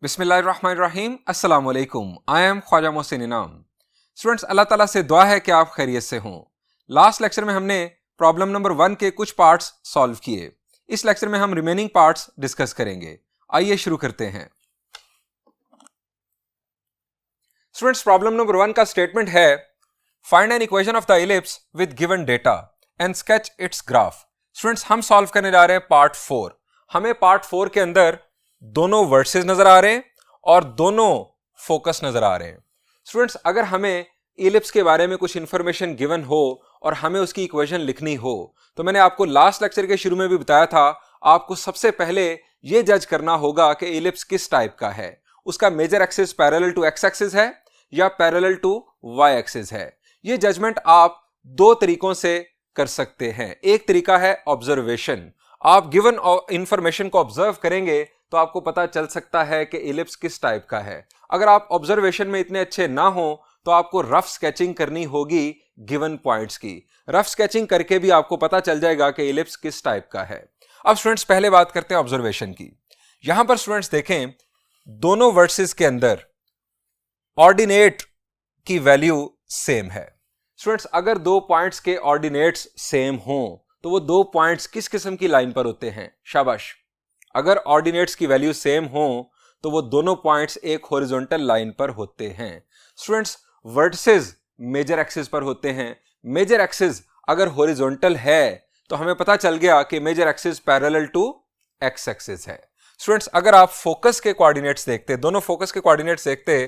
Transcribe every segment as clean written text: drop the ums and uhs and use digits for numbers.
बिस्मिल्लाहिर्रहमानिर्रहीम अस्सलाम वालेकुम। आई एम ख्वाजा मोहसिन इनाम। स्टूडेंट्स, अल्लाह ताला से दुआ है कि आप खैरियत से हों। लास्ट लेक्चर में हमने प्रॉब्लम नंबर 1 के कुछ पार्ट्स सॉल्व किए। इस लेक्चर में हम रिमेनिंग पार्ट्स डिस्कस करेंगे। आइए शुरू करते हैं। स्टूडेंट्स, प्रॉब्लम नंबर 1 का स्टेटमेंट है find an equation of the ellipse with given data and sketch it's graph. Students, हम सॉल्व करने जा रहे हैं पार्ट 4। हमें पार्ट 4 के अंदर दोनों वर्सेस नजर आ रहे हैं और दोनों फोकस नजर आ रहे हैं। स्टूडेंट्स, अगर हमें इलिप्स के बारे में कुछ इंफॉर्मेशन गिवन हो और हमें उसकी इक्वेशन लिखनी हो तो मैंने आपको लास्ट लेक्चर के शुरू में भी बताया था, आपको सबसे पहले यह जज करना होगा कि इलिप्स किस टाइप का है। उसका major axis parallel to x axis है या पैरेलल टू वाई एक्सिस है। यह जजमेंट आप दो तरीकों से कर सकते हैं। एक तरीका है ऑब्जर्वेशन। आप गिवन इंफॉर्मेशन को ऑब्जर्व करेंगे तो आपको पता चल सकता है कि इलिप्स किस टाइप का है। अगर आप ऑब्जर्वेशन में इतने अच्छे ना हो तो आपको रफ स्केचिंग करनी होगी गिवन पॉइंट्स की। रफ स्केचिंग करके भी आपको पता चल जाएगा कि इलिप्स किस टाइप का है। अब स्टूडेंट्स, पहले बात करते हैं ऑब्जर्वेशन की। यहां पर स्टूडेंट्स देखें, दोनों वर्सेस के अंदर ऑर्डिनेट की वैल्यू सेम है। स्टूडेंट्स, अगर दो पॉइंट्स के ऑर्डिनेट्स सेम हों तो वो दो पॉइंट्स किस किस्म की लाइन पर होते हैं? शाबाश। अगर ऑर्डिनेट्स की वैल्यू सेम हो तो वो दोनों पॉइंट्स एक हॉरिजॉन्टल लाइन पर होते हैं। स्टूडेंट्स, वर्टिसेस मेजर एक्सिस पर होते हैं। मेजर एक्सिस अगर हॉरिजॉन्टल है तो हमें पता चल गया कि major axis parallel to x axis है। स्टूडेंट्स, अगर आप फोकस के कोऑर्डिनेट्स देखते, दोनों फोकस के कोऑर्डिनेट्स देखते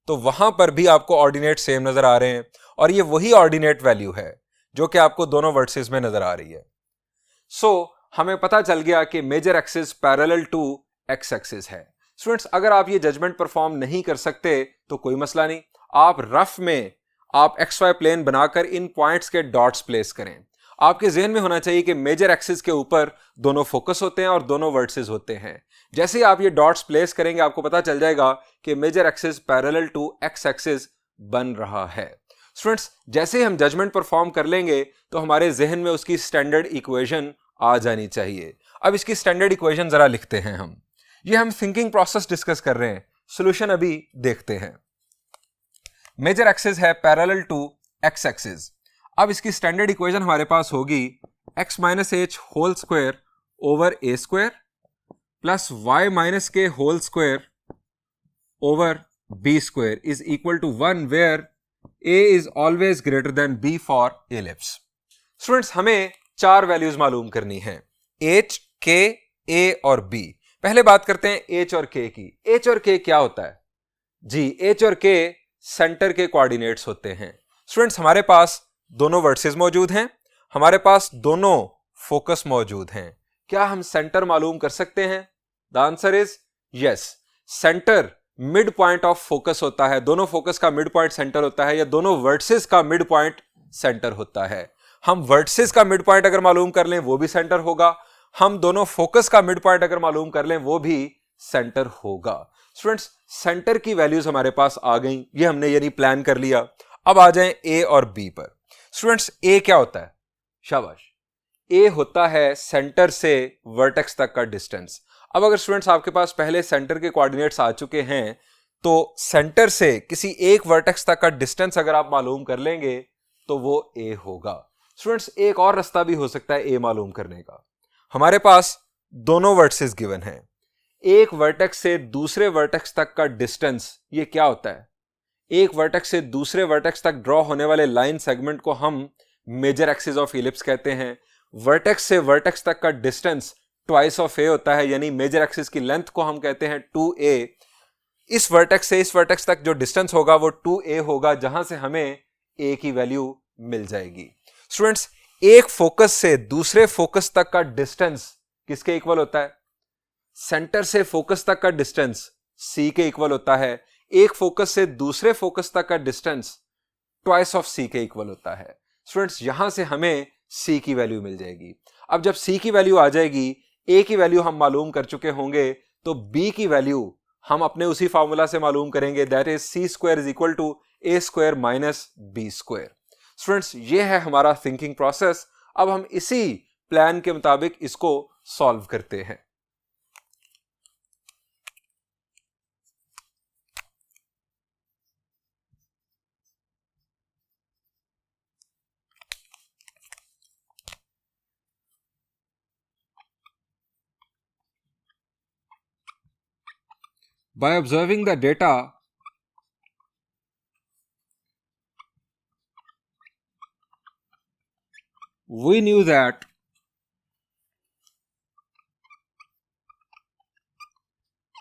तो वहां पर भी आपको ऑर्डिनेट सेम नजर आ रहे हैं और ये वही ऑर्डिनेट वैल्यू है जो कि आपको दोनों वर्टिसेस में नजर आ रही है। हमें पता चल गया कि major axis parallel to x axis है। स्टूडेंट्स, अगर आप ये जजमेंट परफॉर्म नहीं कर सकते तो कोई मसला नहीं, आप रफ में आप एक्स वाई प्लेन बनाकर इन पॉइंट्स के डॉट्स प्लेस करें। आपके जहन में होना चाहिए कि मेजर एक्सिस के ऊपर दोनों फोकस होते हैं और दोनों वर्टिसेस होते हैं। जैसे ही आप ये डॉट्स प्लेस करेंगे आपको पता चल जाएगा कि major axis parallel to x axis बन रहा है। स्टूडेंट्स, जैसे ही हम जजमेंट परफॉर्म कर लेंगे तो हमारे जहन में उसकी स्टैंडर्ड इक्वेशन आ जानी चाहिए। अब इसकी स्टैंडर्ड इक्वेशन जरा लिखते हैं हम थिंकिंग प्रोसेस डिस्कस कर रहे हैं, सॉल्यूशन अभी देखते हैं। मेजर एक्सिस है पैरेलल टू एक्स एक्सिस। अब इसकी स्टैंडर्ड इक्वेशन हमारे पास होगी x minus H whole square over A square plus Y minus K whole square over B square is equal to 1 where a is always greater than b for ellipse. Students, हमें चार values मालूम करनी है, h, k, a और b। पहले बात करते हैं h और k की। h और k क्या होता है जी? h और k सेंटर के कोऑर्डिनेट्स होते हैं। स्टूडेंट्स, हमारे पास दोनों वर्सेस मौजूद हैं, हमारे पास दोनों फोकस मौजूद हैं। क्या हम सेंटर मालूम कर सकते हैं? The answer is yes. Centre mid point of focus होता है। दोनों फोकस का मिड पॉइंट सेंटर होता है या दोनों वर्सेस का मिड पॉइंट सेंटर होता है। हम वर्टिसेस का मिड पॉइंट अगर मालूम कर लें वो भी सेंटर होगा, हम दोनों फोकस का मिड पॉइंट अगर मालूम कर लें वो भी सेंटर होगा। स्टूडेंट्स, सेंटर की वैल्यूज हमारे पास आ गई, ये हमने यानी प्लान कर लिया। अब आ जाएं ए और बी पर। स्टूडेंट्स, ए क्या होता है? शाबाश। ए होता है सेंटर से वर्टेक्स तक का डिस्टेंस। अब अगर स्टूडेंट्स आपके पास पहले सेंटर के कोऑर्डिनेट्स आ चुके हैं तो सेंटर से किसी एक वर्टेक्स तक का डिस्टेंस अगर आप मालूम कर लेंगे तो वो ए होगा। स्टूडेंट्स, एक और रास्ता भी हो सकता है ए मालूम करने का। हमारे पास दोनों वर्टिसेस गिवन हैं, एक वर्टेक्स से दूसरे वर्टेक्स तक का डिस्टेंस ये क्या होता है? एक वर्टेक्स से दूसरे वर्टेक्स तक ड्रॉ होने वाले लाइन सेगमेंट को हम मेजर एक्सिस ऑफ इलिप्स कहते हैं। वर्टेक्स से वर्टेक्स तक का डिस्टेंस ट्वाइस ऑफ ए होता है, यानी मेजर एक्सिस की लेंथ को हम कहते हैं 2a। इस वर्टेक्स से इस वर्टेक्स तक जो डिस्टेंस होगा वो 2a होगा, जहां से हमें a की वैल्यू मिल जाएगी। स्टूडेंट्स, एक फोकस से दूसरे फोकस तक का डिस्टेंस किसके इक्वल होता है? सेंटर से फोकस तक का डिस्टेंस c के इक्वल होता है। एक फोकस से दूसरे फोकस तक का डिस्टेंस ट्वाइस ऑफ c के इक्वल होता है। स्टूडेंट्स, यहां से हमें c की वैल्यू मिल जाएगी। अब जब c की वैल्यू आ जाएगी, a की वैल्यू हम मालूम कर चुके होंगे तो b की वैल्यू हम अपने उसी फार्मूला से मालूम करेंगे, that is c square is equal to a square minus b square. Students, ये है हमारा थिंकिंग प्रोसेस। अब हम इसी प्लान के मुताबिक इसको सॉल्व करते हैं। By observing the data, we knew that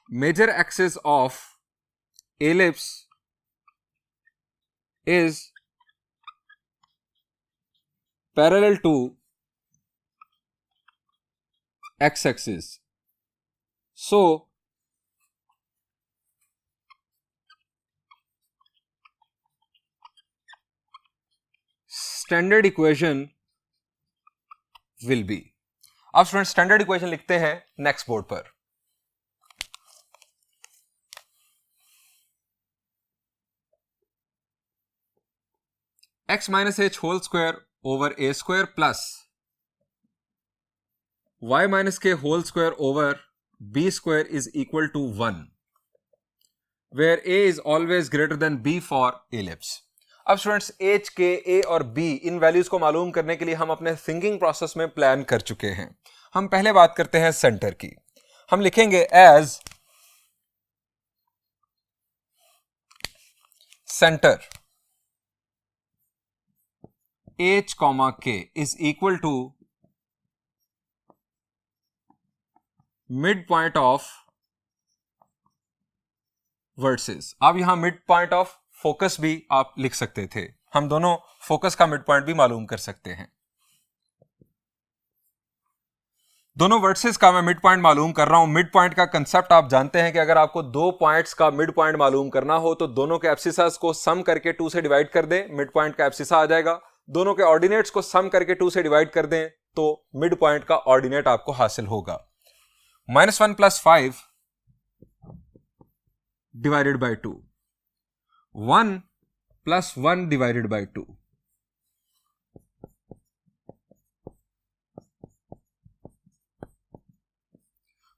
major axis of ellipse is parallel to x-axis. So, standard equation will be. अब स्टूडेंट स्टैंडर्ड इक्वेशन लिखते हैं नेक्स्ट बोर्ड पर। x minus H whole square over A square plus y minus K whole square over B square is equal to 1 where a is always greater than b for ellipse. अब students H K A और be in values को मालूम करने के लिए हम अपने thinking process में प्लान कर चुके हैं। हम पहले बात करते हैं सेंटर की। हम लिखेंगे as centre h comma k is equal to mid point of vertices. अब यहां मिड पॉइंट ऑफ फोकस भी आप लिख सकते थे, हम दोनों फोकस का मिड पॉइंट भी मालूम कर सकते हैं। दोनों वर्सेस का मैं मिड पॉइंट मालूम कर रहा हूं। मिड पॉइंट का कंसेप्ट आप जानते हैं कि अगर आपको दो पॉइंट्स का मिड पॉइंट मालूम करना हो तो दोनों के एब्सिसास को सम करके 2 से डिवाइड कर दें, मिड पॉइंट का एब्सिसा आ जाएगा। दोनों के ऑर्डिनेट्स को सम करके 2 से डिवाइड कर दें तो मिड पॉइंट का ऑर्डिनेट आपको हासिल होगा। -1 + 5 divided by 2, 1 + 1 divided by 2,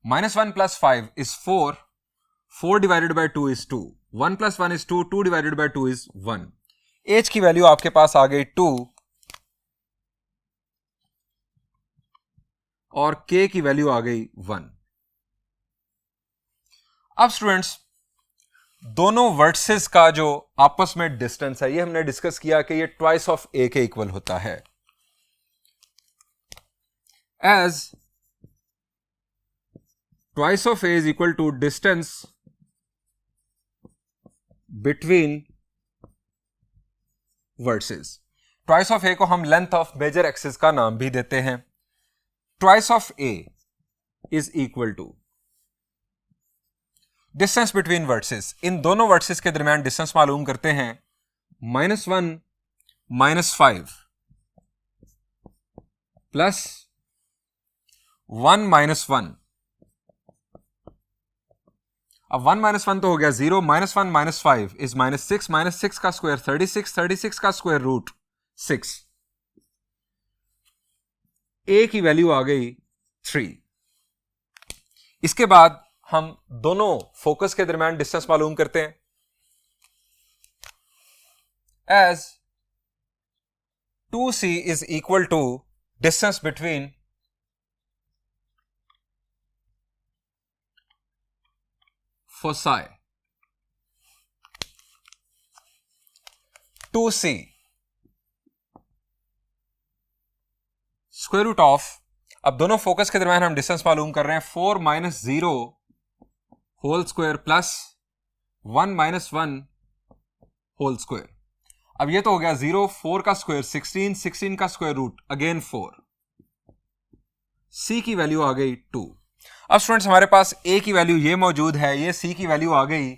-1 + 5 is 4, 4 divided by 2 is 2, 1 + 1 is 2, 2 divided by 2 is 1। h की वैल्यू आपके पास आ गई 2 और k की वैल्यू आ गई 1। अब स्टूडेंट्स दोनों वर्सेस का जो आपस में डिस्टेंस है ये हमने डिस्कस किया कि ये ट्वाइस ऑफ ए के इक्वल होता है। As twice of A is equal to distance between vertices. Twice of A को हम लेंथ ऑफ मेजर एक्सिस का नाम भी देते हैं। Twice of A is equal to distance between vertices. इन दोनों वर्सेस के दरमियान डिस्टेंस मालूम करते हैं। -1 - 5 प्लस 1 - 1। अब 1 - 1 तो हो गया 0, -1 - 5 इज -6, -6 का स्क्वायर 36, 36 का स्क्वायर रूट 6। ए की वैल्यू आ गई 3। इसके बाद हम दोनों फोकस के दरमियान डिस्टेंस मालूम करते हैं। As 2c is equal to distance between foci. 2c square root of, अब दोनों फोकस के दरमियान हम डिस्टेंस मालूम कर रहे हैं। 4 - 0 whole square plus 1 - 1 whole square. अब ये तो हो गया 0, 4 का स्क्वायर 16, 16 का स्क्वायर रूट अगेन 4। c की वैल्यू आ गई 2। अब स्टूडेंट्स हमारे पास a की वैल्यू ये मौजूद है, ये c की वैल्यू आ गई।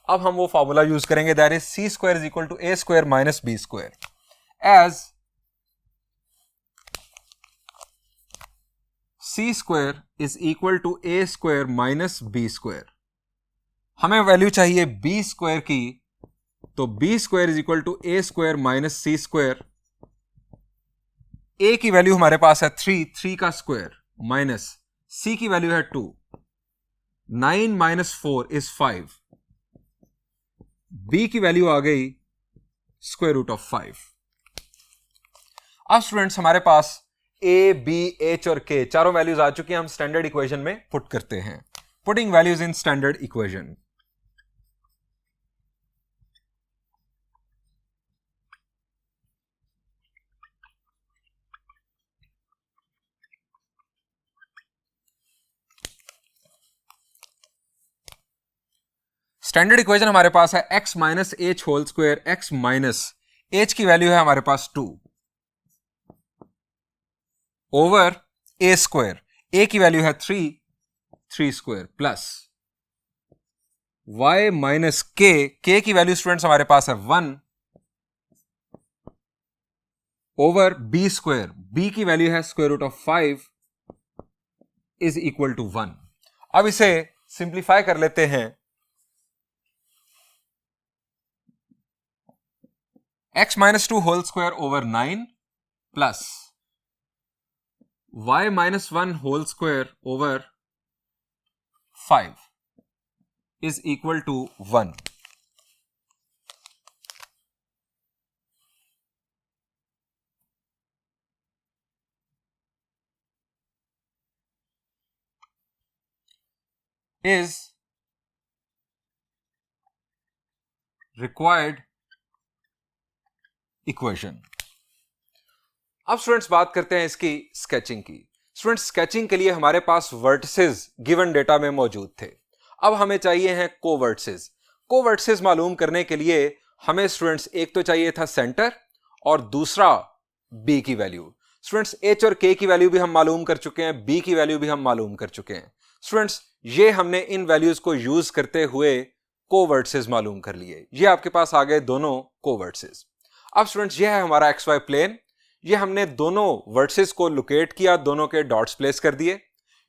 अब हम वो फॉर्मूला यूज करेंगे, that is c² = a² - b²। As c² is equal to a² - b²। हमें वैल्यू चाहिए b² की, तो b² is equal to a² - c²। a की वैल्यू हमारे पास है 3, 3 का स्क्वायर माइनस c की वैल्यू है 2, 9 - 4 इज 5। b की वैल्यू आ गई स्क्वायर रूट ऑफ 5। अब स्टूडेंट्स हमारे पास a, b, h और k चारों वैल्यूज आ चुकी हैं। हम स्टैंडर्ड इक्वेशन में पुट करते हैं। Putting values in standard equation. Standard equation हमारे पास है x minus H whole square, x minus h की वैल्यू है हमारे पास 2 ओवर ए स्क्वायर, ए की वैल्यू है 3 स्क्वायर प्लस y माइनस के की वैल्यू स्टूडेंट्स हमारे पास है 1 ओवर बी स्क्वायर, बी की वैल्यू है square root of 5 is equal to 1। अब इसे सिंप्लीफाई कर लेते हैं। x minus 2 whole square over 9 plus y minus 1 whole square over 5 is equal to 1। is required equation. अब स्टूडेंट्स बात करते हैं इसकी स्केचिंग की। स्टूडेंट्स स्केचिंग के लिए हमारे पास वर्टिसेस गिवन डेटा में मौजूद थे। अब हमें चाहिए हैं कोवर्टिसेस। कोवर्टिसेस मालूम करने के लिए हमें स्टूडेंट्स एक तो चाहिए था सेंटर और दूसरा बी की वैल्यू। स्टूडेंट्स एच और के की वैल्यू भी हम मालूम कर चुके हैं, बी की वैल्यू भी हम मालूम कर चुके हैं। स्टूडेंट्स ये हमने इन वैल्यूज को यूज करते हुए कोवर्टिसेस मालूम कर लिए। ये आपके पास आ गए दोनों कोवर्टिसेस। अब स्टूडेंट्स ये है हमारा एक्स वाई प्लेन। ये हमने दोनों वर्टिसेस को लोकेट किया, दोनों के डॉट्स प्लेस कर दिए।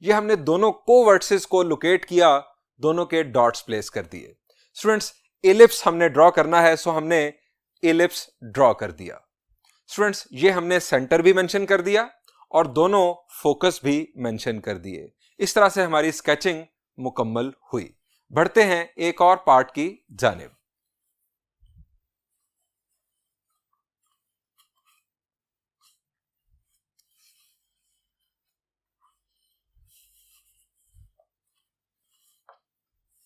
ये हमने दोनों कोवर्टिसेस को लोकेट किया, दोनों के डॉट्स प्लेस कर दिए। स्टूडेंट्स इलिप्स हमने ड्रॉ करना है, सो हमने इलिप्स ड्रॉ कर दिया। स्टूडेंट्स ये हमने सेंटर भी मेंशन कर दिया और दोनों फोकस भी मेंशन कर दिए। इस तरह से हमारी स्केचिंग मुकम्मल हुई। बढ़ते हैं एक और पार्ट की जानिब।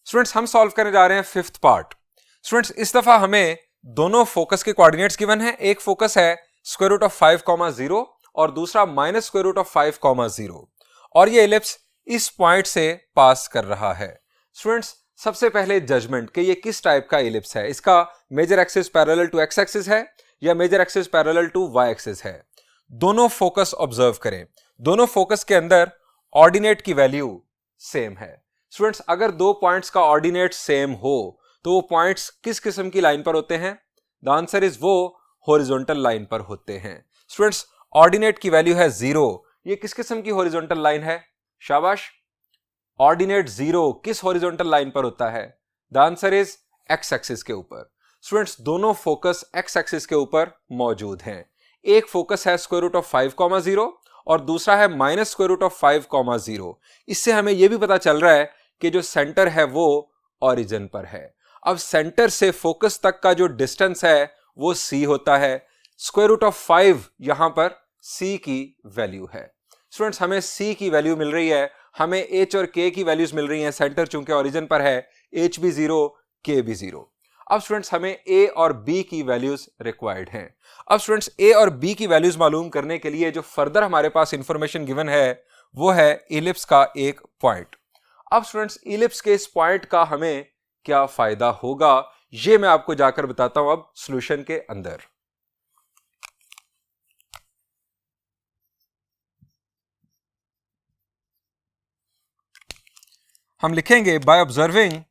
स्टूडेंट्स हम सॉल्व करने जा रहे हैं फिफ्थ पार्ट। स्टूडेंट्स इस दफा हमें दोनों फोकस के कोऑर्डिनेट्स गिवन है। एक फोकस है स्क्वायर रूट ऑफ 5,0 और दूसरा माइनस स्क्वायर रूट ऑफ 5,0 और ये इलिप्स इस पॉइंट से पास कर रहा है। स्टूडेंट्स सबसे पहले जजमेंट कि ये किस टाइप का इलिप्स है। इसका major axis parallel to x axis है या major axis parallel to y axis है। दोनों फोकस ऑब्जर्व करें। दोनों फोकस के अंदर ऑर्डिनेट की वैल्यू सेम है। स्टूडेंट्स अगर दो पॉइंट्स का ऑर्डिनेट सेम हो तो वो पॉइंट्स किस किस्म की लाइन पर होते हैं? द आंसर इज वो हॉरिजॉन्टल लाइन पर होते हैं। स्टूडेंट्स ऑर्डिनेट की वैल्यू है 0। ये किस किस्म की हॉरिजॉन्टल लाइन है? शाबाश। ऑर्डिनेट 0 किस हॉरिजॉन्टल लाइन पर होता है? The answer is x axis के ऊपर। स्टूडेंट्स दोनों फोकस एक्स एक्सिस के ऊपर मौजूद हैं। एक फोकस है स्क्वायर रूट ऑफ 5,0 और दूसरा है माइनस स्क्वायर रूट ऑफ 5,0। इससे हमें यह भी पता चल रहा है कि जो सेंटर है वो ओरिजिन पर है। अब सेंटर से फोकस तक का जो डिस्टेंस है वो c होता है। स्क्वायर रूट ऑफ 5 यहां पर c की वैल्यू है। स्टूडेंट्स हमें c की वैल्यू मिल रही है, हमें h और k की वैल्यूज मिल रही हैं। सेंटर चूंकि ओरिजिन पर है, h भी 0 k भी 0। अब स्टूडेंट्स हमें a और b की वैल्यूज रिक्वायर्ड हैं। अब स्टूडेंट्स a और b की वैल्यूज मालूम करने के लिए जो फर्दर हमारे पास इंफॉर्मेशन गिवन है वो है इलिप्स का एक पॉइंट। अब स्टूडेंट्स इलिप्स के इस पॉइंट का हमें क्या फायदा होगा ये मैं आपको जाकर बताता हूं अब सॉल्यूशन के अंदर। हम लिखेंगे by observing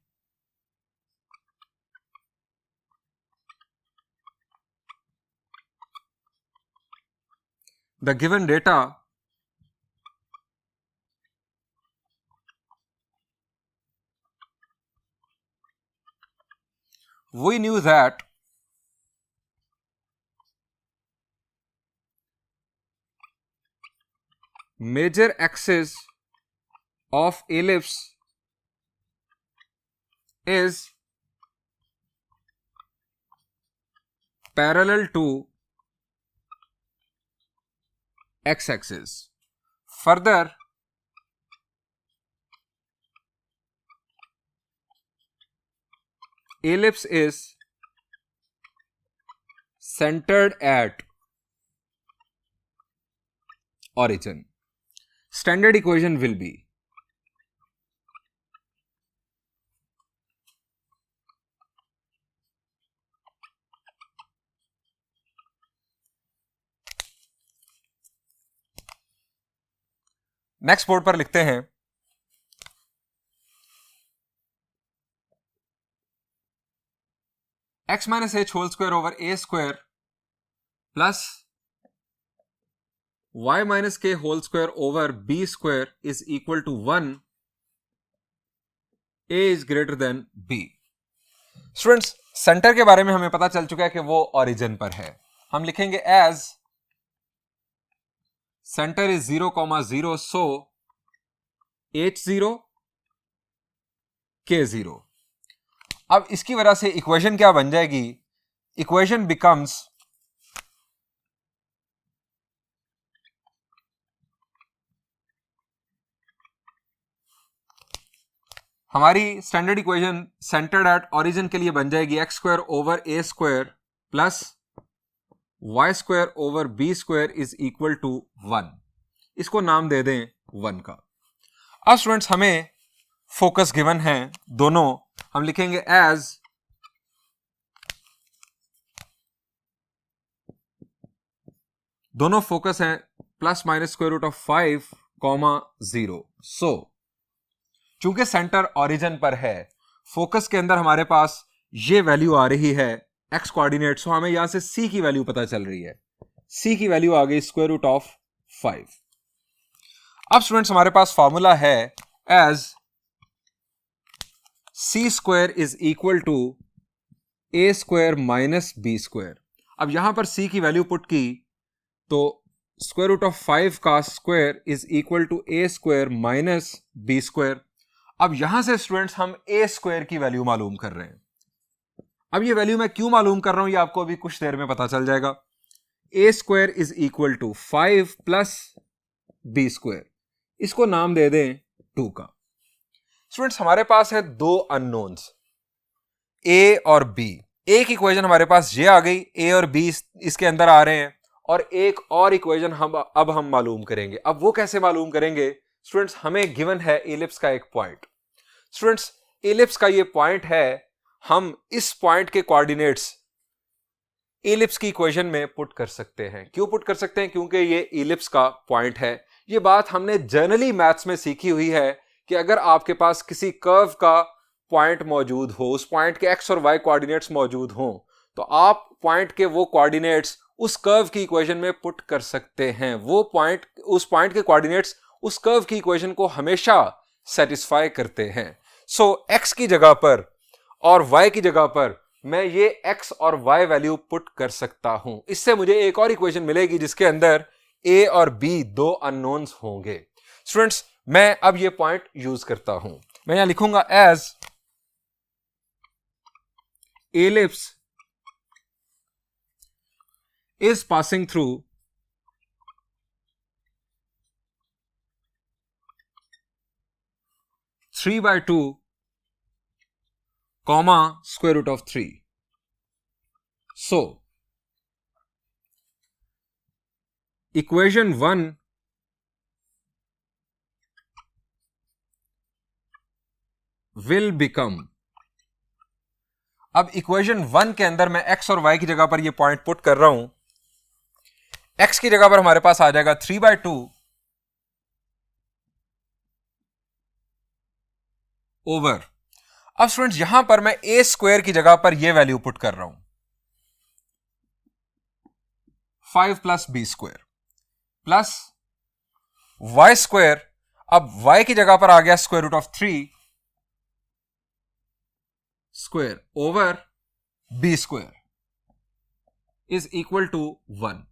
the given data we knew that major axis of ellipse is parallel to x-axis. Further, ellipse is centered at origin. Standard equation will be next board पर लिखते हैं x minus H whole square over A square plus y minus K whole square over B square is equal to 1, a is greater than b। Students, center के बारे में हमें पता चल चुका है कि वो ओरिजिन पर है। हम लिखेंगे as centre is 0,0, so h0 k0। अब इसकी वजह से इक्वेशन क्या बन जाएगी? इक्वेशन बिकम्स हमारी standard equation centred at origin के लिए बन जाएगी x square over a square plus y square over b square is equal to 1। इसको नाम दे दें 1 का। अब स्टूडेंट्स, हमें फोकस गिवन है दोनों। हम लिखेंगे एज दोनों फोकस हैं plus minus square root of 5,0। So चूंकि सेंटर ओरिजिन पर है, फोकस के अंदर हमारे पास ये वैल्यू आ रही है एक्स कोऑर्डिनेट, सो हमें यहां से सी की वैल्यू पता चल रही है। सी की वैल्यू आ गई स्क्वायर रूट ऑफ 5। अब स्टूडेंट्स, हमारे पास फॉर्मूला है as c square is equal to a square minus b square. अब यहां पर सी की वैल्यू पुट की तो स्क्वायर रूट ऑफ 5 का square is equal to a square minus b square. अब यहां से स्टूडेंट्स हम ए स्क्वायर की वैल्यू मालूम कर रहे हैं। अब ये वैल्यू मैं क्यों मालूम कर रहा हूं, ये आपको अभी कुछ देर में पता चल जाएगा। A square is equal to 5 plus B square, इसको नाम दे दें 2 का। स्टूडेंट्स, हमारे पास है दो अननोन्स ए और बी। एक इक्वेशन हमारे पास ये आ गई, ए और बी इसके अंदर आ रहे हैं, और एक और इक्वेशन हम मालूम करेंगे। अब वो कैसे मालूम करेंगे? स्टूडेंट्स, हमें गिवन है एलिप्स का एक पॉइंट। स्टूडेंट्स, एलिप्स का ये पॉइंट है, हम इस पॉइंट के कोऑर्डिनेट्स एलिप्स की इक्वेशन में पुट कर सकते हैं। क्यों पुट कर सकते हैं? क्योंकि ये एलिप्स का पॉइंट है। ये बात हमने जनरली मैथ्स में सीखी हुई है कि अगर आपके पास किसी कर्व का पॉइंट मौजूद हो, उस पॉइंट के एक्स और वाई कोऑर्डिनेट्स मौजूद हों, तो आप पॉइंट के वो कोऑर्डिनेट्स उस कर्व की इक्वेशन में पुट कर सकते हैं। वो पॉइंट, उस पॉइंट के कोऑर्डिनेट्स उस कर्व की इक्वेशन को हमेशा सेटिस्फाई करते हैं। सो एक्स की जगह पर और वाई की जगह पर मैं ये एक्स और वाई वैल्यू पुट कर सकता हूं। इससे मुझे एक और इक्वेशन मिलेगी जिसके अंदर ए और बी दो अननोन्स होंगे। स्टूडेंट्स, मैं अब ये पॉइंट यूज करता हूं। मैं यहां लिखूंगा as ellipse is passing through three by two comma square root of 3. So equation 1 will become, अब इक्वेशन 1 के अंदर मैं x और y की जगह पर ये पॉइंट पुट कर रहा हूं। x की जगह पर हमारे पास आ जाएगा 3/2 ओवर, अब स्टूडेंट्स यहां पर मैं ए स्क्वायर की जगह पर यह वैल्यू पुट कर रहा हूं 5 plus B square plus y square. अब y की जगह पर आ गया square root of 3 square over B square is equal to 1।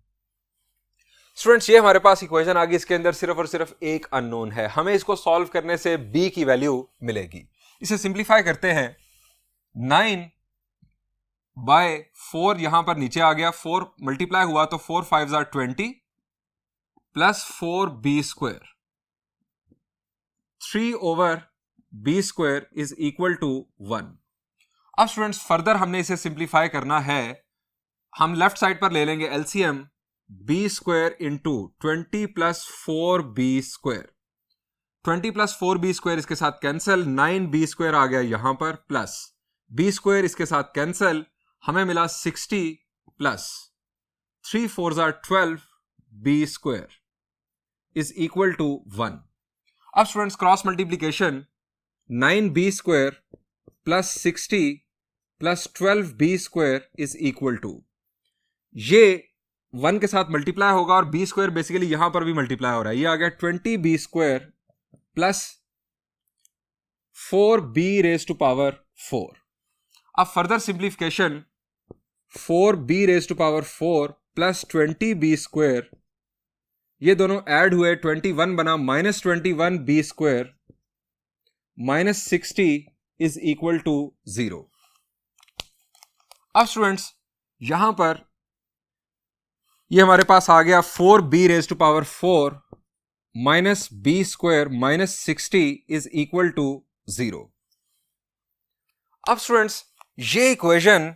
Students, ये हमारे पास इक्वेशन आ गई, इसके अंदर सिर्फ और सिर्फ एक अननोन है। हमें इसको सॉल्व करने से b की वैल्यू मिलेगी। इसे सिंप्लीफाई करते हैं। 9/4 यहां पर नीचे आ गया, 4 मल्टीप्लाई हुआ तो 4 5 are 20 plus 4b square 3 over b square is equal to 1। अब स्टूडेंट्स फर्दर हमने इसे सिंप्लीफाई करना है। हम लेफ्ट साइड पर ले लेंगे LCM b square into 20 plus 4b square. 20 plus 4b square इसके साथ कैंसिल, 9b स्क्वायर आ गया यहां पर प्लस b स्क्वायर इसके साथ कैंसिल, हमें मिला 60 plus 3 4 are 12 b square is equal to 1। अब students cross multiplication 9b square plus 60 plus 12b square is equal to, ये 1 के साथ मल्टीप्लाई होगा और b स्क्वायर बेसिकली यहां पर भी मल्टीप्लाई हो रहा है, ये आ गया 20b square plus 4b raise to power 4। अब further simplification 4b raise to power 4 plus 20b square, ये दोनों ऐड हुए 21 बना minus 21b square minus 60 is equal to 0। अब स्टूडेंट्स यहां पर ये हमारे पास आ गया 4b raise to power 4 minus b square minus 60 is equal to 0। अब स्टूडेंट्स ये इक्वेशन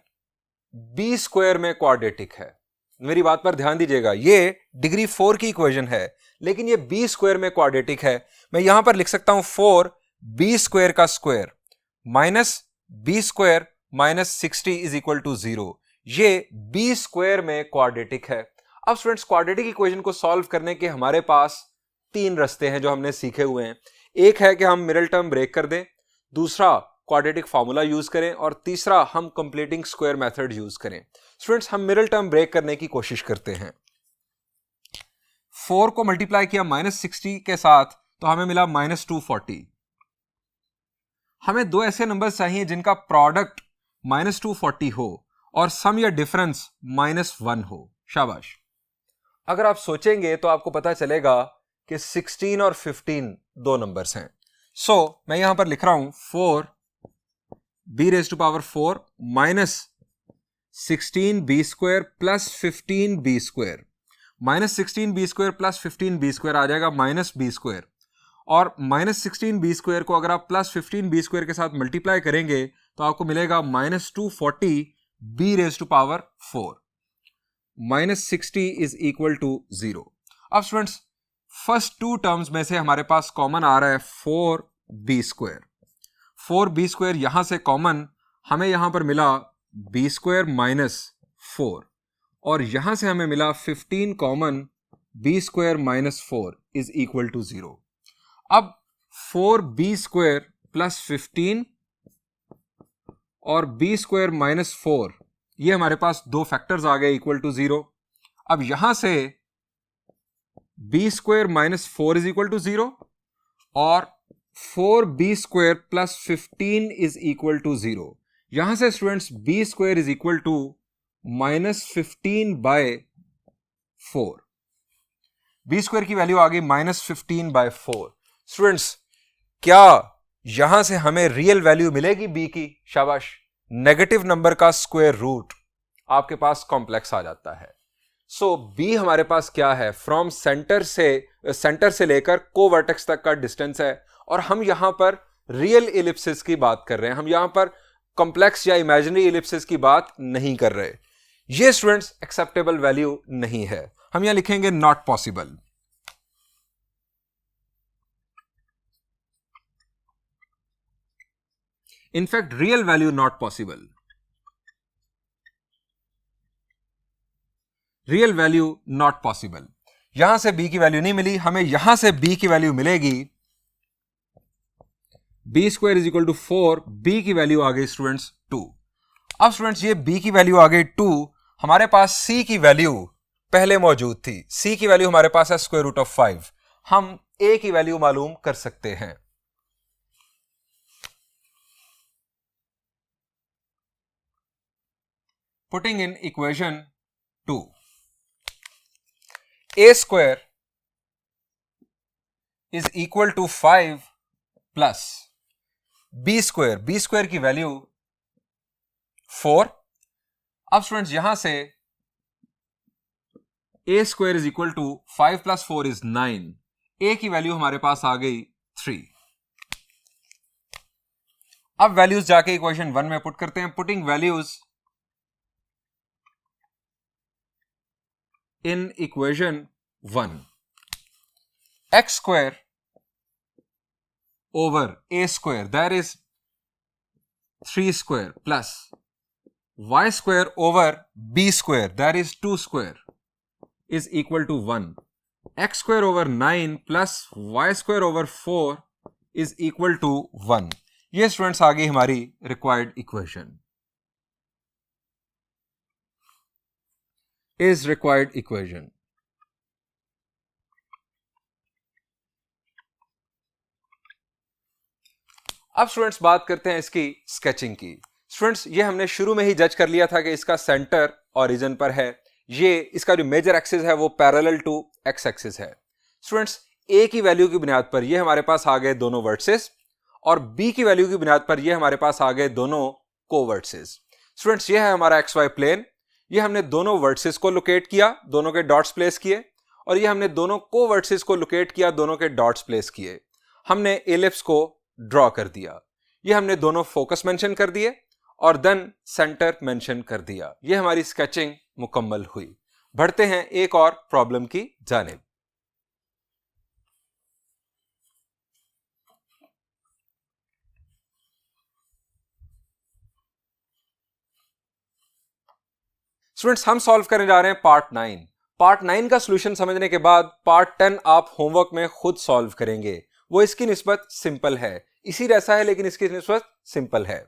b स्क्वायर में क्वाड्रेटिक है, मेरी बात पर ध्यान दीजिएगा, ये डिग्री 4 की इक्वेशन है लेकिन ये b स्क्वायर में क्वाड्रेटिक है। मैं यहां पर लिख सकता हूं 4b स्क्वायर का square minus b square minus 60 is equal to 0, ये b स्क्वायर में क्वाड्रेटिक है। अब स्टूडेंट्स क्वाड्रेटिक इक्वेशन को सॉल्व करने के हमारे पास 3 रास्ते हैं जो हमने सीखे हुए हैं। एक है कि हम मिडल टर्म ब्रेक कर दें, दूसरा क्वाड्रेटिक फार्मूला यूज करें और तीसरा हम कंप्लीटिंग स्क्वायर मेथड यूज करें। स्टूडेंट्स हम मिडल टर्म ब्रेक करने की कोशिश करते हैं। 4 को मल्टीप्लाई किया माइनस 60 के साथ तो हमें मिला माइनस 240। हमें दो ऐसे नंबर चाहिए जिनका प्रोडक्ट माइनस 240 हो और सम या डिफरेंस माइनस 1 हो। शाबाश। अगर आप सोचेंगे तो आपको पता चलेगा कि 16 और 15 दो नंबर्स हैं। सो मैं यहां पर लिख रहा हूं 4b raise to power 4 minus 16b square plus 15b square, minus 16b square plus 15b square आ जाएगा माइनस b स्क्वायर, और माइनस 16b स्क्वायर को अगर आप प्लस 15b स्क्वायर के साथ मल्टीप्लाई करेंगे तो आपको मिलेगा minus 240b raise to power 4 minus 60 is equal to 0। अब स्टूडेंट्स फर्स्ट 2 टर्म्स में से हमारे पास कॉमन आ रहा है 4b स्क्वायर। 4b स्क्वायर यहां से कॉमन, हमें यहां पर मिला b स्क्वायर माइनस 4 और यहां से हमें मिला 15 common, b square minus 4 is equal to 0। अब 4b स्क्वायर प्लस 15 और b स्क्वायर माइनस 4, ये हमारे पास दो फैक्टर्स आ गए इक्वल टू 0। अब यहां से b square minus 4 is equal to 0 और 4b square plus 15 is equal to 0। यहां से students b square is equal to minus 15 by 4, b स्क्वायर की वैल्यू आ गई माइनस 15 बाय 4। स्टूडेंट्स क्या यहां से हमें रियल वैल्यू मिलेगी b की? शाबाश। नेगेटिव नंबर का स्क्वायर रूट आपके पास कॉम्प्लेक्स आ जाता है। सो b हमारे पास क्या है? फ्रॉम सेंटर से लेकर कोवर्टेक्स तक का डिस्टेंस है और हम यहां पर रियल इलिप्सिस की बात कर रहे हैं, हम यहां पर कॉम्प्लेक्स या इमेजिनरी इलिप्सिस की बात नहीं कर रहे। ये स्टूडेंट्स एक्सेप्टेबल वैल्यू नहीं है, हम यहां लिखेंगे not possible. In fact, real value not possible. Real value not possible. यहां से b की वैल्यू नहीं मिली, हमें यहां से b की वैल्यू मिलेगी b square is equal to 4, b की वैल्यू आ गई स्टूडेंट्स 2। अब स्टूडेंट्स ये b की वैल्यू आ गई 2, हमारे पास c की वैल्यू पहले मौजूद थी, c की वैल्यू हमारे पास है स्क्वायर रूट ऑफ 5, हम a की वैल्यू मालूम कर सकते हैं। Putting in equation 2, a square is equal to 5 plus b square की वैल्यू 4। अब स्टूडेंट्स यहां से a square is equal to 5 plus 4 is 9, a की वैल्यू हमारे पास आ गई 3। अब वैल्यूज जाके इक्वेशन 1 में पुट करते हैं। Putting values in equation 1, x square over a square, that is 3 square, plus y square over b square, that is 2 square, is equal to 1. X square over 9 plus y square over 4 is equal to 1। ये students आ गई हमारी required equation, is required equation. अब students बात करते हैं इसकी sketching की। स्टूडेंट्स ये हमने शुरू में ही जज कर लिया था कि इसका सेंटर ओरिजिन पर है, ये इसका जो मेजर एक्सिस है वो पैरेलल टू एक्स एक्सिस है। स्टूडेंट्स ए की वैल्यू की बुनियाद पर ये हमारे पास आ गए दोनों वर्टिसेस, और बी की वैल्यू की बुनियाद पर ये हमारे पास आ गए दोनों कोवर्टिसेस। स्टूडेंट्स ये है हमारा एक्स वाई प्लेन, ये हमने दोनों वर्टिसेस को लोकेट किया, दोनों के डॉट्स प्लेस किए, और ये हमने दोनों कोवर्टिसेस को लोकेट किया, दोनों के डॉट्स प्लेस किए। हमने एलिप्स को ड्रॉ कर दिया, ये हमने दोनों फोकस मेंशन कर दिए और देन सेंटर मेंशन कर दिया। ये हमारी स्केचिंग मुकम्मल हुई। बढ़ते हैं एक और प्रॉब्लम की जानिब। स्टूडेंट्स हम सॉल्व करने जा रहे हैं पार्ट 9। पार्ट 9 का सॉल्यूशन समझने के बाद पार्ट 10 आप होमवर्क में खुद सॉल्व करेंगे। वो इसकी निस्बत सिंपल है, इसी जैसा है लेकिन इसकी निस्बत सिंपल है।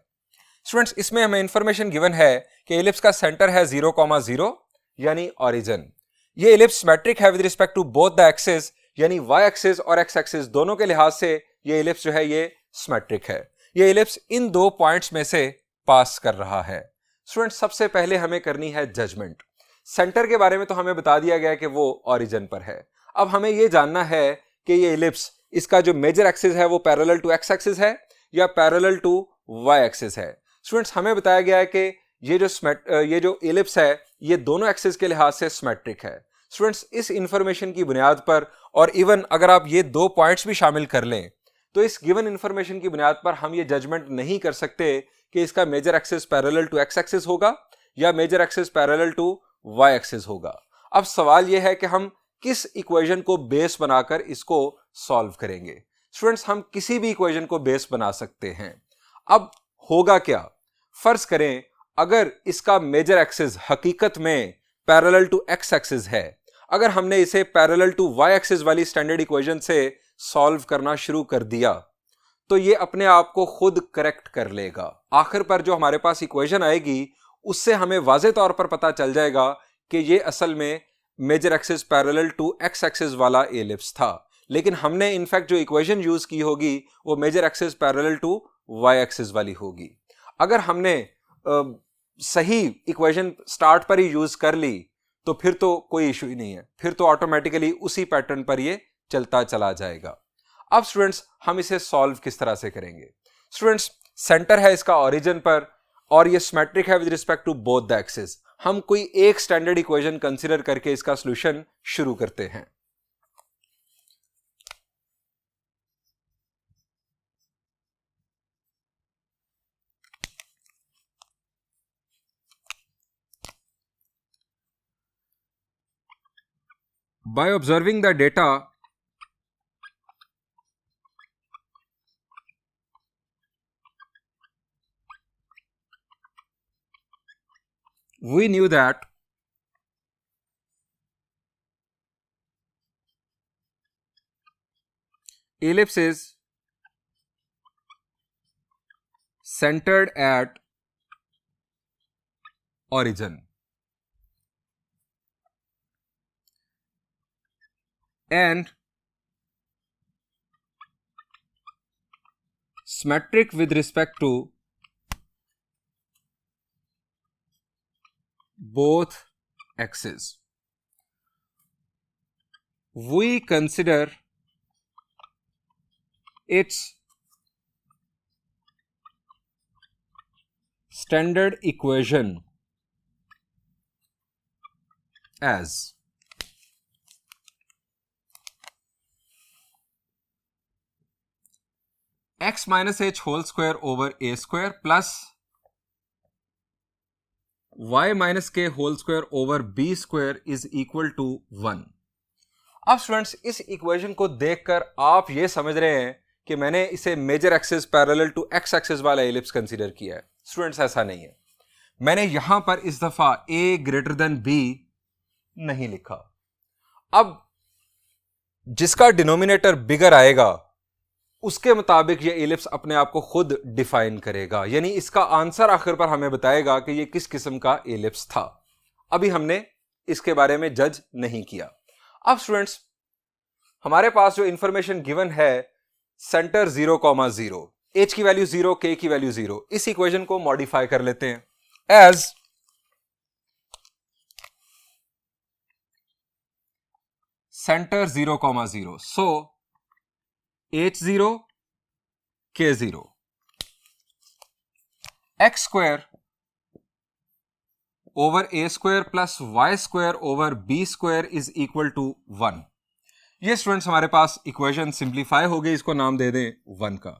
स्टूडेंट्स इसमें हमें इंफॉर्मेशन गिवन है कि एलिप्स का सेंटर है 0,0 यानी ओरिजिन। ये एलिप्स सिमेट्रिक है with respect to both the axis, यानी वाई एक्सिस और एक्स एक्सिस दोनों के लिहाज से ये एलिप्स जो है ये सिमेट्रिक है। ये एलिप्स इन दो पॉइंट्स में से पास कर रहा है। स्टूडेंट्स सबसे पहले हमें करनी है जजमेंट। सेंटर के बारे में तो हमें बता दिया गया कि वो ओरिजिन पर है। अब हमें ये जानना है कि ये एलिप्स, इसका जो मेजर एक्सिस है वो पैरेलल टू एक्स एक्सिस है या पैरेलल टू वाई एक्सिस है। स्टूडेंट्स हमें बताया गया है कि ये जो एलिप्स है ये दोनों एक्सिस के लिहाज से सिमेट्रिक है। स्टूडेंट्स इस इंफॉर्मेशन की बुनियाद पर, और इवन अगर आप ये दो पॉइंट्स भी शामिल कर लें, तो इस गिवन इंफॉर्मेशन की बुनियाद पर हम ये जजमेंट नहीं कर सकते कि इसका major axis parallel to x axis होगा या major axis parallel to y axis होगा। अब सवाल यह है कि हम किस इक्वेशन को बेस बनाकर इसको सॉल्व करेंगे। स्टूडेंट्स हम किसी भी इक्वेशन को बेस बना सकते हैं। अब होगा क्या, फर्ज करें अगर इसका मेजर एक्सिस हकीकत में पैरेलल टू एक्स एक्सिस है, अगर हमने इसे पैरेलल टू वाई एक्सिस वाली स्टैंडर्ड इक्वेशन से सॉल्व करना शुरू कर दिया तो ये अपने आप को खुद करेक्ट कर लेगा। आखिर पर जो हमारे पास इक्वेशन आएगी उससे हमें वाज़े तौर पर पता चल जाएगा कि ये असल में major axis parallel to x axis वाला एलिप्स था, लेकिन हमने इनफैक्ट जो इक्वेशन यूज की होगी वो major axis parallel to y axis वाली होगी। अगर हमने सही इक्वेशन स्टार्ट पर ही यूज कर ली तो फिर तो कोई इशू ही नहीं है, फिर तो ऑटोमेटिकली उसी पैटर्न पर ये चलता चला जाएगा। अब स्टूडेंट्स हम इसे सॉल्व किस तरह से करेंगे। स्टूडेंट्स सेंटर है इसका ओरिजिन पर और ये सिमेट्रिक है with respect to both the axis. हम कोई एक स्टैंडर्ड इक्वेशन कंसीडर करके इसका सॉल्यूशन शुरू करते हैं। By observing the data, we knew that ellipse is centered at origin and symmetric with respect to both axes. We consider its standard equation as x minus h whole square over a square plus y minus k whole square over b square is equal to 1। अब students इस equation को देखकर आप ये समझ रहे हैं कि मैंने इसे major axis parallel to x axis वाला एलिप्स कंसीडर किया है। स्टूडेंट्स ऐसा नहीं है, मैंने यहां पर इस दफा a ग्रेटर देन b नहीं लिखा। अब जिसका डिनोमिनेटर बिगर आएगा उसके मुताबिक ये इलिप्स अपने आप को खुद डिफाइन करेगा, यानी इसका आंसर आखिर पर हमें बताएगा कि ये किस किस्म का इलिप्स था। अभी हमने इसके बारे में जज नहीं किया। अब स्टूडेंट्स, हमारे पास जो इंफॉर्मेशन गिवन है सेंटर 0,0, एच की वैल्यू 0, के की वैल्यू 0, इस इक्वेशन को मॉडिफाई कर लेते हैं as centre 0,0, so h0 k0 x square over a square plus y square over b square is equal to 1। ये स्टूडेंट्स हमारे पास इक्वेशन सिंप्लीफाई हो गई, इसको नाम दे दें 1 का।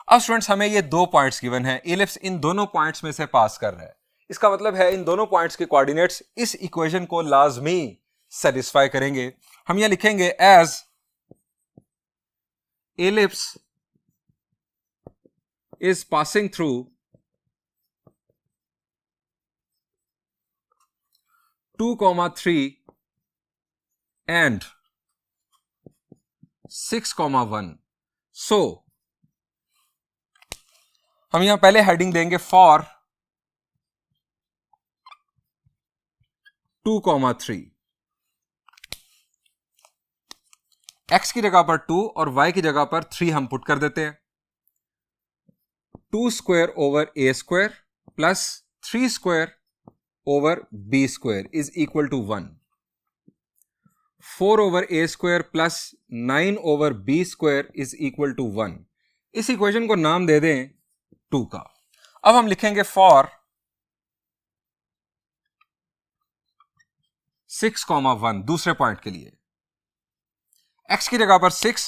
अब स्टूडेंट्स हमें ये दो पॉइंट्स गिवन है, इलिप्स इन दोनों पॉइंट्स में से पास कर रहा है। इसका मतलब है इन दोनों पॉइंट्स के कोऑर्डिनेट्स इस इक्वेशन को लाजमी सेटिस्फाई करेंगे। हम यह लिखेंगे as ellipse is passing through 2,3 and 6,1। so हम यहां पहले हेडिंग देंगे फॉर 2,3, x की जगह पर 2 और y की जगह पर 3 हम पुट कर देते हैं। 2 square over a square plus 3 square over b square is equal to 1। 4 over a square plus 9 over b square is equal to 1। इस इक्वेशन को नाम दे दें 2 का। अब हम लिखेंगे फॉर 6,1 दूसरे पॉइंट के लिए। x की जगह पर 6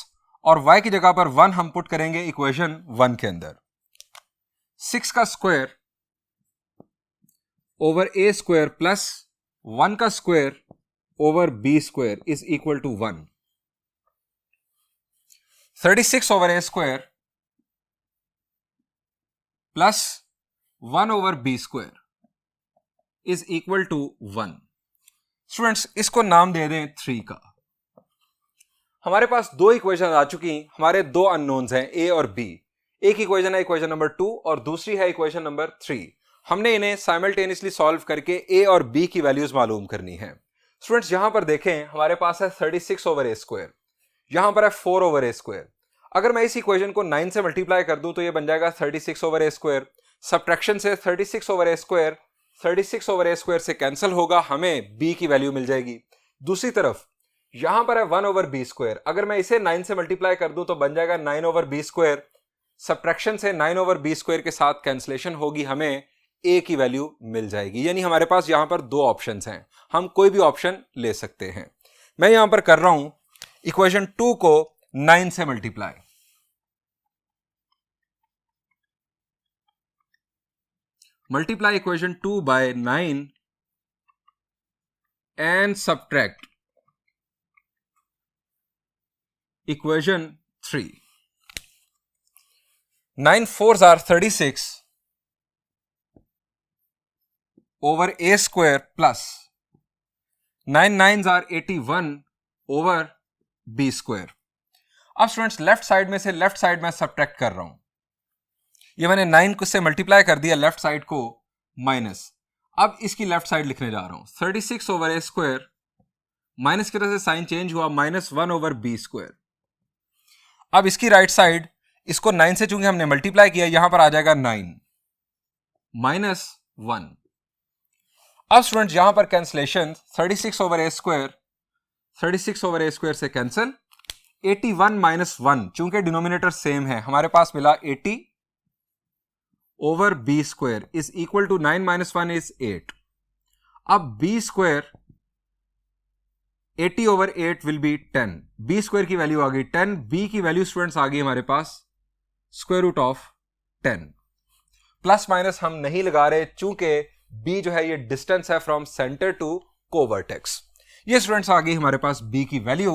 और y की जगह पर 1 हम पुट करेंगे इक्वेशन 1 के अंदर। 6 का square over a square plus 1 का square over b square is equal to 1। 36 over a square plus 1 over b square is equal to 1। Students, इसको नाम दे दें 3 का। हमारे पास दो इक्वेशन आ चुकी, हमारे दो अननोन्स हैं a और b। एक इक्वेशन है इक्वेशन नंबर 2 और दूसरी है इक्वेशन नंबर 3। हमने इन्हें साइमल्टेनियसली सॉल्व करके a और b की वैल्यूज मालूम करनी है। स्टूडेंट्स, यहां पर देखें हमारे पास है 36 ओवर a स्क्वायर, यहां पर है 4 ओवर a स्क्वायर। अगर मैं इस इक्वेशन को 9 से मल्टीप्लाई कर दूं तो यह बन जाएगा 36 ओवर a स्क्वायर। सब्ट्रैक्शन से 36 over a square 36 over a square से कैंसिल होगा, हमें b की वैल्यू मिल जाएगी। दूसरी तरफ यहां पर है 1 ओवर बी स्क्वायर, अगर मैं इसे 9 से मल्टीप्लाई कर दूं तो बन जाएगा 9 ओवर बी स्क्वायर। सब्ट्रैक्शन से 9 ओवर बी स्क्वायर के साथ कैंसिलेशन होगी, हमें a की वैल्यू मिल जाएगी। यानी हमारे पास यहां पर दो ऑप्शंस हैं, हम कोई भी ऑप्शन ले सकते हैं। मैं यहां पर कर रहा हूं इक्वेशन 2 को 9 से multiply. Multiply equation 2 by 9 and subtract equation 3। 9 4s are 36 over a square plus 9 9s are 81 over b square। अब स्टूडेंट्स, लेफ्ट साइड में से लेफ्ट साइड में सब्ट्रैक्ट कर रहा हूं। ये मैंने 9 से मल्टीप्लाई कर दिया लेफ्ट साइड को माइनस। अब इसकी लेफ्ट साइड लिखने जा रहा हूं 36 ओवर ए स्क्वायर, माइनस की तरह से साइन चेंज हुआ, -1 ओवर बी स्क्वायर। अब इसकी राइट साइड, इसको 9 से चूंकि हमने मल्टीप्लाई किया, यहां पर आ जाएगा 9 -1। अब स्टूडेंट्स, यहां पर cancellation 36 over A square 36 over A square से कैंसिल, 81 -1 चूंकि डिनोमिनेटर सेम है, हमारे पास मिला 80 over B square is equal to 9 -1 is 8। अब B square 80 over 8 will be 10। B square की वैल्यू आ गई 10, बी की वैल्यू स्टूडेंट्स आ गई हमारे पास square root of 10। Plus minus हम नहीं लगा रहे चूंकि बी जो है ये डिस्टेंस है फ्रॉम सेंटर टू कोवर्टेक्स। ये स्टूडेंट्स आ गई हमारे पास बी की वैल्यू।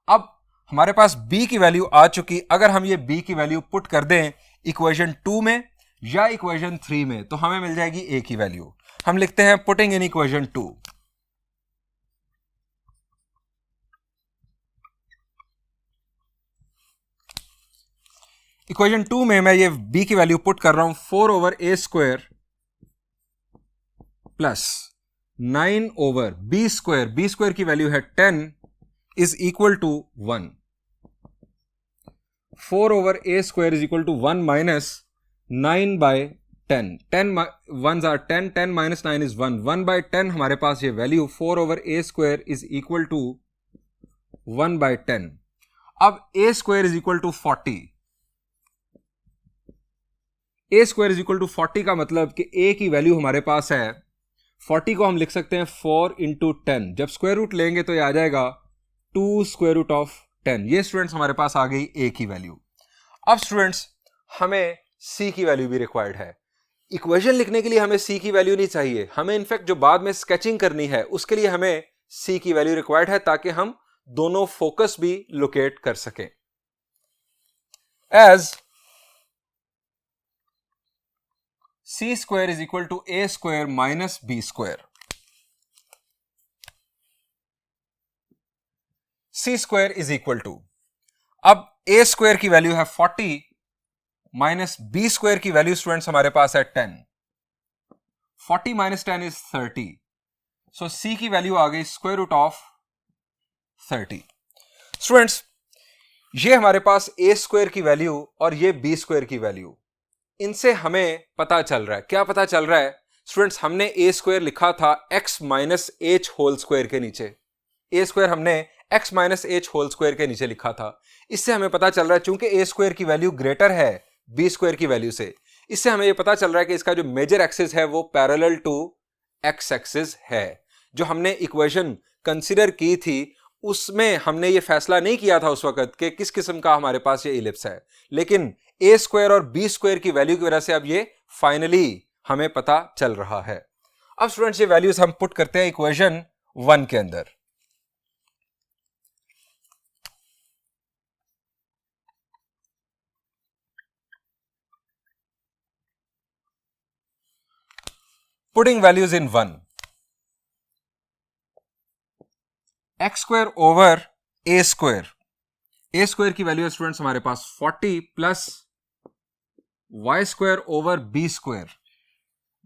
अब हमारे पास बी की वैल्यू आ चुकी, अगर हम ये बी की वैल्यू पुट कर दें इक्वेशन 2 में या इक्वेशन 3 में तो हमें मिल जाएगी ए की वैल्यू। हम लिखते हैं पुटिंग इन इक्वेशन 2। इक्वेशन 2 में मैं ये b की वैल्यू पुट कर रहा हूं 4/a² प्लस 9/b², b² की वैल्यू है 10 is equal to 1। 4/a² is equal to 1 minus 9/10, 10 1s are 10, 10 minus 9 is 1, 1/10 हमारे पास ये value 4/a² is equal to 1/10। अब a² is equal to 40, a² is equal to 40 का मतलब कि a की value हमारे पास है 40 को हम लिख सकते हैं 4 इंटू 10, जब स्क्वायर रूट लेंगे तो ये आ जाएगा 2√10। ये स्टूडेंट्स हमारे पास आ गई a की वैल्यू। अब स्टूडेंट्स हमें c की वैल्यू भी रिक्वायर्ड है। इक्वेशन लिखने के लिए हमें c की वैल्यू नहीं चाहिए, हमें इनफैक्ट जो बाद में स्केचिंग करनी है उसके लिए हमें c की वैल्यू रिक्वायर्ड है ताकि हम दोनों फोकस भी लोकेट कर सकें। As c² is equal to a² minus b², c² is equal to, अब a² की वैल्यू है 40 माइनस b² की वैल्यू स्टूडेंट्स हमारे पास है 10, 40 माइनस 10 इज 30, सो c की वैल्यू आ गई √30। स्टूडेंट्स ये हमारे पास a² की वैल्यू और ये b² की वैल्यू, इनसे हमें पता चल रहा है, क्या पता चल रहा है स्टूडेंट्स, हमने a² लिखा था x minus h whole square के नीचे, a² हमने x minus h whole square के नीचे लिखा था। इससे हमें पता चल रहा है चूंकि a² की वैल्यू ग्रेटर है b² की वैल्यू से, इससे हमें यह पता चल रहा है कि इसका जो मेजर एक्सिस है वो पैरेलल टू x एक्सिस है। जो हमने इक्वेशन कंसीडर की थी उसमें हमने ये फैसला नहीं किया था उस वक्त कि किस किस्म का हमारे पास ये इलिप्स है, लेकिन a² और b² की वैल्यू की वजह से अब ये फाइनली हमें पता चल रहा है। अब स्टूडेंट्स ये वैल्यूज हम पुट करते हैं इक्वेशन 1 के अंदर। Putting values in 1, x² over a², a² की वैल्यू स्टूडेंट्स हमारे पास 40 plus y² over b²,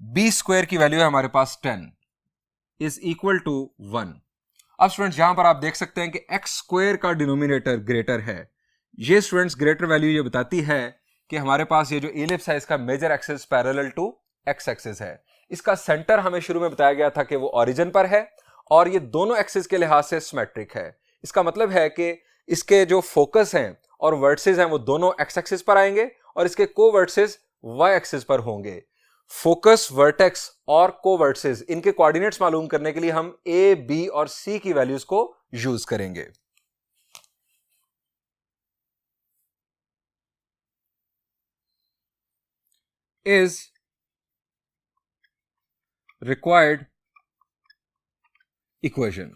b² की वैल्यू है हमारे पास 10 इज इक्वल टू 1। अब स्टूडेंट्स यहां पर आप देख सकते हैं कि x² का डिनोमिनेटर ग्रेटर है। ये स्टूडेंट्स ग्रेटर वैल्यू ये बताती है कि हमारे पास ये जो इलिप्स है इसका major axis parallel to x axis है। इसका सेंटर हमें शुरू में बताया गया था कि वो ओरिजिन पर है और ये दोनों एक्सिस के लिहाज से सिमेट्रिक है। इसका मतलब है कि इसके जो फोकस हैं और वर्टिसेस हैं वो दोनों x एक्सिस पर आएंगे और इसके कोवर्टिसेस y एक्सिस पर होंगे। फोकस, वर्टेक्स और कोवर्टिसेस इनके कोऑर्डिनेट्स मालूम करने के लिए हम a, b और c की वैल्यूज को यूज करेंगे। Is required equation.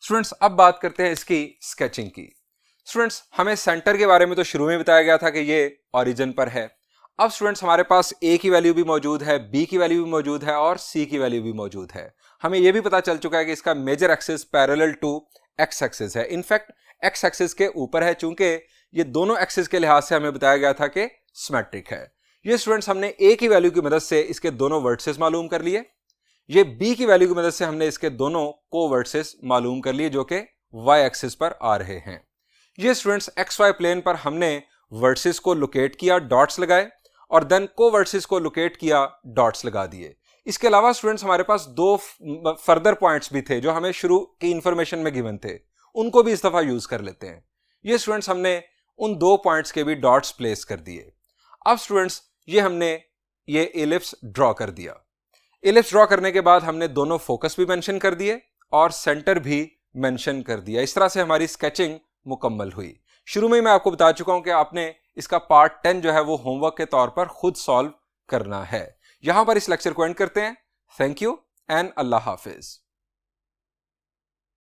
स्टूडेंट्स अब बात करते हैं इसकी स्केचिंग की। स्टूडेंट्स हमें सेंटर के बारे में तो शुरू में बताया गया था कि ये ओरिजिन पर है। अब स्टूडेंट्स हमारे पास a की वैल्यू भी मौजूद है, b की वैल्यू भी मौजूद है और c की वैल्यू भी मौजूद है। हमें यह भी पता चल चुका है कि इसका major axis parallel to x axis है, इनफैक्ट x एक्सिस के ऊपर है, चूंकि ये दोनों एक्सिस के लिहाज से हमें बताया गया था कि सिमेट्रिक है। ये स्टूडेंट्स हमने a की वैल्यू की मदद से इसके दोनों वर्टिसेस मालूम कर लिए, ये b की वैल्यू की मदद से हमने इसके दोनों कोवर्टिसेस मालूम कर लिए जो कि y एक्सिस पर आ रहे हैं। ये स्टूडेंट्स xy प्लेन पर हमने वर्टिसेस को लोकेट किया, डॉट्स लगाए और देन कोवर्टिसेस को लोकेट किया, डॉट्स लगा दिए। इसके अलावा स्टूडेंट्स हमारे पास दो फर्दर पॉइंट्स भी थे जो हमें शुरू की इंफॉर्मेशन में गिवन थे, उनको भी इस दफा यूज कर लेते हैं। ये स्टूडेंट्स हमने उन दो पॉइंट्स के भी डॉट्स प्लेस कर दिए। अब स्टूडेंट्स ये हमने ये इलिप्स ड्रॉ कर दिया। इलिप्स ड्रॉ करने के बाद हमने दोनों फोकस भी मेंशन कर दिए और सेंटर भी मेंशन कर दिया। इस तरह से हमारी स्केचिंग मुकम्मल हुई। शुरू में मैं आपको बता चुका हूं कि आपने इसका पार्ट 10 जो है वो होमवर्क के तौर पर खुद सॉल्व करना है। यहां पर इस लेक्चर को एंड करते हैं। Thank you and Allah Hafiz.